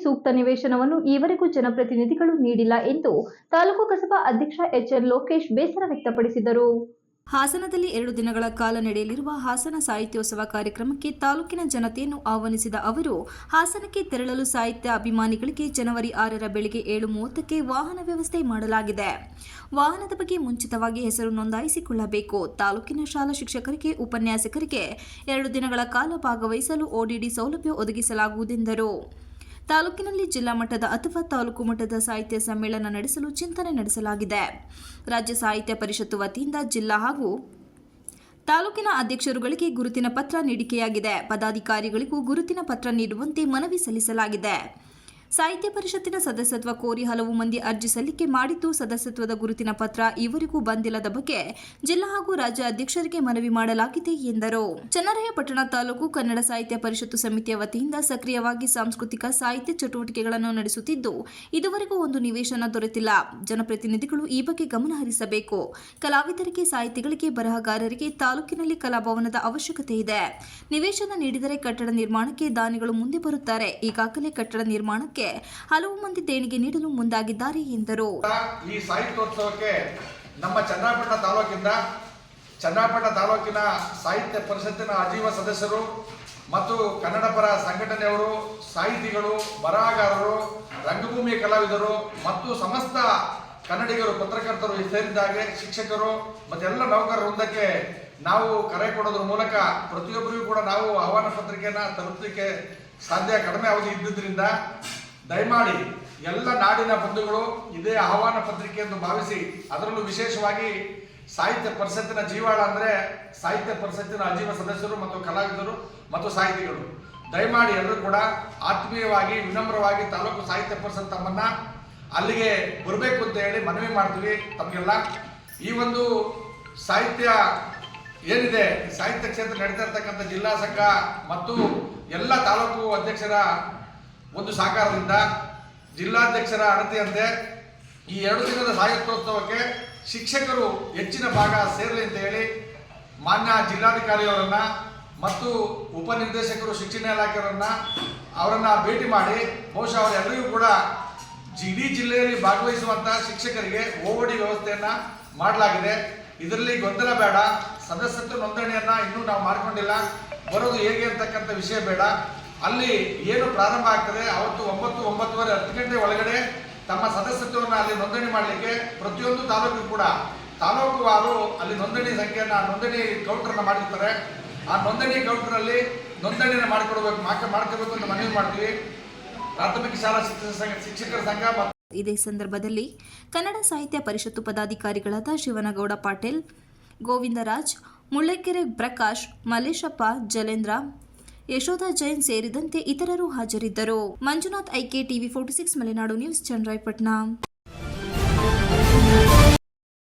ಸೂಕ್ತ ನಿವೇಶನವನ್ನು ಈವರೆಗೂ ಜನಪ್ರತಿನಿಧಿಗಳು ನೀಡಿಲ್ಲ ಎಂದು ತಾಲೂಕು ಕಸಬಾ ಅಧ್ಯಕ್ಷ ಎಚ್ಎನ್ ಲೋಕೇಶ್ ಬೇಸರ ವ್ಯಕ್ತಪಡಿಸಿದರು. ಹಾಸನದಲ್ಲಿ 2 ದಿನಗಳ ಕಾಲ ನಡೆಯಲಿರುವ ಹಾಸನ ಸಾಹಿತ್ಯೋತ್ಸವ ಕಾರ್ಯಕ್ರಮಕ್ಕೆ ತಾಲೂಕಿನ ಜನತೆಯನ್ನು ಆಹ್ವಾನಿಸಿದ ಅವರು, ಹಾಸನಕ್ಕೆ ತೆರಳಲು ಸಾಹಿತ್ಯ ಅಭಿಮಾನಿಗಳಿಗೆ ಜನವರಿ 6ರ ಬೆಳಗ್ಗೆ 7:30ಕ್ಕೆ ವಾಹನ ವ್ಯವಸ್ಥೆ ಮಾಡಲಾಗಿದೆ. ವಾಹನದ ಬಗ್ಗೆ ಮುಂಚಿತವಾಗಿ ಹೆಸರು ನೋಂದಾಯಿಸಿಕೊಳ್ಳಬೇಕು. ತಾಲೂಕಿನ ಶಾಲಾ ಶಿಕ್ಷಕರಿಗೆ, ಉಪನ್ಯಾಸಕರಿಗೆ 2 ದಿನಗಳ ಕಾಲ ಭಾಗವಹಿಸಲು ODD ಸೌಲಭ್ಯ ಒದಗಿಸಲಾಗುವುದೆಂದರು. ತಾಲೂಕಿನಲ್ಲಿ ಜಿಲ್ಲಾ ಮಟ್ಟದ ಅಥವಾ ತಾಲೂಕು ಮಟ್ಟದ ಸಾಹಿತ್ಯ ಸಮ್ಮೇಳನ ನಡೆಸಲು ಚಿಂತನೆ ನಡೆಸಲಾಗಿದೆ. ರಾಜ್ಯ ಸಾಹಿತ್ಯ ಪರಿಷತ್ತು ವತಿಯಿಂದ ಜಿಲ್ಲಾ ಹಾಗೂ ತಾಲೂಕಿನ ಅಧ್ಯಕ್ಷರುಗಳಿಗೆ ಗುರುತಿನ ಪತ್ರ ನೀಡಿಕೆಯಾಗಿದೆ. ಪದಾಧಿಕಾರಿಗಳಿಗೂ ಗುರುತಿನ ಪತ್ರ ನೀಡುವಂತೆ ಮನವಿ ಸಲ್ಲಿಸಲಾಗಿದೆ. ಸಾಹಿತ್ಯ ಪರಿಷತ್ತಿನ ಸದಸ್ಯತ್ವ ಕೋರಿ ಹಲವು ಮಂದಿ ಅರ್ಜಿ ಸಲ್ಲಿಕೆ ಮಾಡಿದ್ದು, ಸದಸ್ಯತ್ವದ ಗುರುತಿನ ಪತ್ರ ಇವರಿಗೂ ಬಂದಿಲ್ಲದ ಬಗ್ಗೆ ಜಿಲ್ಲಾ ಹಾಗೂ ರಾಜ್ಯ ಅಧ್ಯಕ್ಷರಿಗೆ ಮನವಿ ಮಾಡಲಾಗಿದೆ ಎಂದರು. ಚನ್ನರಾಯಪಟ್ಟಣ ತಾಲೂಕು ಕನ್ನಡ ಸಾಹಿತ್ಯ ಪರಿಷತ್ತು ಸಮಿತಿಯ ವತಿಯಿಂದ ಸಕ್ರಿಯವಾಗಿ ಸಾಂಸ್ಕೃತಿಕ ಸಾಹಿತ್ಯ ಚಟುವಟಿಕೆಗಳನ್ನು ನಡೆಸುತ್ತಿದ್ದು, ಇದುವರೆಗೂ ಒಂದು ನಿವೇಶನ ದೊರೆತಿಲ್ಲ. ಜನಪ್ರತಿನಿಧಿಗಳು ಈ ಬಗ್ಗೆ ಗಮನ ಹರಿಸಬೇಕು. ಕಲಾವಿದರಿಗೆ, ಸಾಹಿತಿಗಳಿಗೆ, ಬರಹಗಾರರಿಗೆ ತಾಲೂಕಿನಲ್ಲಿ ಕಲಾಭವನದ ಅವಶ್ಯಕತೆ ಇದೆ. ನಿವೇಶನ ನೀಡಿದರೆ ಕಟ್ಟಡ ನಿರ್ಮಾಣಕ್ಕೆ ದಾನಿಗಳು ಮುಂದೆ ಬರುತ್ತಾರೆ. ಈಗಾಗಲೇ ಕಟ್ಟಡ ನಿರ್ಮಾಣಕ್ಕೆ ಹಲವು ಮಂದಿ ದೇಣಿಗೆ ನೀಡಲು ಮುಂದಾಗಿದ್ದಾರೆ ಎಂದರು. ಈ ಸಾಹಿತ್ಯೋತ್ಸವಕ್ಕೆ ನಮ್ಮ ಚನ್ನರಾಯಪಟ್ಟಣ ತಾಲೂಕಿನ ಸಾಹಿತ್ಯ ಪರಿಷತ್ತಿನ ಆಜೀವ ಸದಸ್ಯರು ಮತ್ತು ಕನ್ನಡ ಪರ ಸಂಘಟನೆಯವರು, ಸಾಹಿತಿಗಳು, ಬರಹಗಾರರು, ರಂಗಭೂಮಿ ಕಲಾವಿದರು ಮತ್ತು ಸಮಸ್ತ ಕನ್ನಡಿಗರು, ಪತ್ರಕರ್ತರು ಸೇರಿದ್ದಾಗೆ ಶಿಕ್ಷಕರು ಮತ್ತೆಲ್ಲ ನೌಕರ ವೃಂದಕ್ಕೆ ನಾವು ಕರೆ ಕೊಡೋದ್ರ ಮೂಲಕ ಪ್ರತಿಯೊಬ್ಬರಿಗೂ ಕೂಡ ನಾವು ಆಹ್ವಾನ ಪತ್ರಿಕೆಯನ್ನು ತಲುಪಲಿಕ್ಕೆ ಸಾಧ್ಯ ಕಡಿಮೆ ಅವಧಿ ಇದ್ದುದರಿಂದ ದಯಮಾಡಿ ಎಲ್ಲ ನಾಡಿನ ಬಂಧುಗಳು ಇದೇ ಆಹ್ವಾನ ಪತ್ರಿಕೆ ಎಂದು ಭಾವಿಸಿ, ಅದರಲ್ಲೂ ವಿಶೇಷವಾಗಿ ಸಾಹಿತ್ಯ ಪರಿಷತ್ತಿನ ಜೀವಾಳ ಅಂದರೆ ಸಾಹಿತ್ಯ ಪರಿಷತ್ತಿನ ಆಜೀವ ಸದಸ್ಯರು ಮತ್ತು ಕಲಾವಿದರು ಮತ್ತು ಸಾಹಿತಿಗಳು ದಯಮಾಡಿ ಎಲ್ಲರೂ ಕೂಡ ಆತ್ಮೀಯವಾಗಿ, ವಿನಮ್ರವಾಗಿ ತಾಲೂಕು ಸಾಹಿತ್ಯ ಪರಿಷತ್ ತಮ್ಮನ್ನ ಅಲ್ಲಿಗೆ ಬರಬೇಕು ಅಂತ ಹೇಳಿ ಮನವಿ ಮಾಡ್ತೀವಿ ತಮಗೆಲ್ಲ. ಈ ಒಂದು ಸಾಹಿತ್ಯ ಏನಿದೆ, ಸಾಹಿತ್ಯ ಕ್ಷೇತ್ರ ನಡೀತಾ ಇರ್ತಕ್ಕಂಥ ಜಿಲ್ಲಾ ಸಂಘ ಮತ್ತು ಎಲ್ಲ ತಾಲೂಕು ಅಧ್ಯಕ್ಷರ ಒಂದು ಸಹಕಾರದಿಂದ, ಜಿಲ್ಲಾಧ್ಯಕ್ಷರ ಅಣತಿಯಂತೆ ಈ 2 ದಿನದ ಸಾಹಿತ್ಯೋತ್ಸವಕ್ಕೆ ಶಿಕ್ಷಕರು ಹೆಚ್ಚಿನ ಭಾಗ ಸೇರಲಿ ಅಂತ ಹೇಳಿ ಮಾನ್ಯ ಜಿಲ್ಲಾಧಿಕಾರಿಯವರನ್ನ ಮತ್ತು ಉಪನಿರ್ದೇಶಕರು ಶಿಕ್ಷಣ ಇಲಾಖೆಯವರನ್ನ ಅವರನ್ನ ಭೇಟಿ ಮಾಡಿ ಬಹುಶಃ ಅವರೆಲ್ಲರಿಗೂ ಕೂಡ ಇಡೀ ಜಿಲ್ಲೆಯಲ್ಲಿ ಭಾಗವಹಿಸುವಂತಹ ಶಿಕ್ಷಕರಿಗೆ OOD ವ್ಯವಸ್ಥೆಯನ್ನ ಮಾಡಲಾಗಿದೆ. ಇದರಲ್ಲಿ ಗೊಂದಲ ಬೇಡ. ಸದಸ್ಯತ್ವ ನೋಂದಣಿಯನ್ನ ಇನ್ನೂ ನಾವು ಮಾಡ್ಕೊಂಡಿಲ್ಲ. ಬರೋದು ಹೇಗೆ ಅಂತಕ್ಕಂಥ ವಿಷಯ ಬೇಡ. ಅಲ್ಲಿ ಏನು ಪ್ರಾರಂಭ ಆಗ್ತದೆ ಅವತ್ತು 9:30 ಗಂಟೆ ಒಳಗಡೆ ತಮ್ಮ ಸದಸ್ಯತ್ವವನ್ನು ಅಲ್ಲಿ ನೋಂದಣಿ ಮಾಡಲಿಕ್ಕೆ ಪ್ರತಿಯೊಂದು ತಾಲೂಕಿಗೂ ಕೂಡ ತಾಲೂಕುವಾರು ಅಲ್ಲಿ ನೋಂದಣಿ ಸಂಖ್ಯೆಯನ್ನು, ನೋಂದಣಿ ಕೌಂಟರ್ನ ಮಾಡಿರ್ತಾರೆ. ಆ ನೋಂದಣಿ ಕೌಂಟರ್ನಲ್ಲಿ ನೋಂದಣಿಯನ್ನು ಮಾಡ್ಕೋಬೇಕು ಅಂತ ಮನವಿ ಮಾಡ್ತೀವಿ. ಪ್ರಾಥಮಿಕ ಶಾಲಾ ಶಿಕ್ಷಕರ ಸಂಘ. ಇದೇ ಸಂದರ್ಭದಲ್ಲಿ ಕನ್ನಡ ಸಾಹಿತ್ಯ ಪರಿಷತ್ತು ಪದಾಧಿಕಾರಿಗಳಾದ ಶಿವನಗೌಡ ಪಾಟೀಲ್, ಗೋವಿಂದರಾಜ್, ಮುಳ್ಳಕೆರೆ ಪ್ರಕಾಶ್, ಮಲ್ಲೇಶಪ್ಪ, ಜಲೇಂದ್ರ, ಯಶೋಧ ಜೈನ್ ಸೇರಿದಂತೆ ಇತರರು ಹಾಜರಿದ್ದರು. Manjunath, IK TV 46 Malenadu news, Channarayapatna.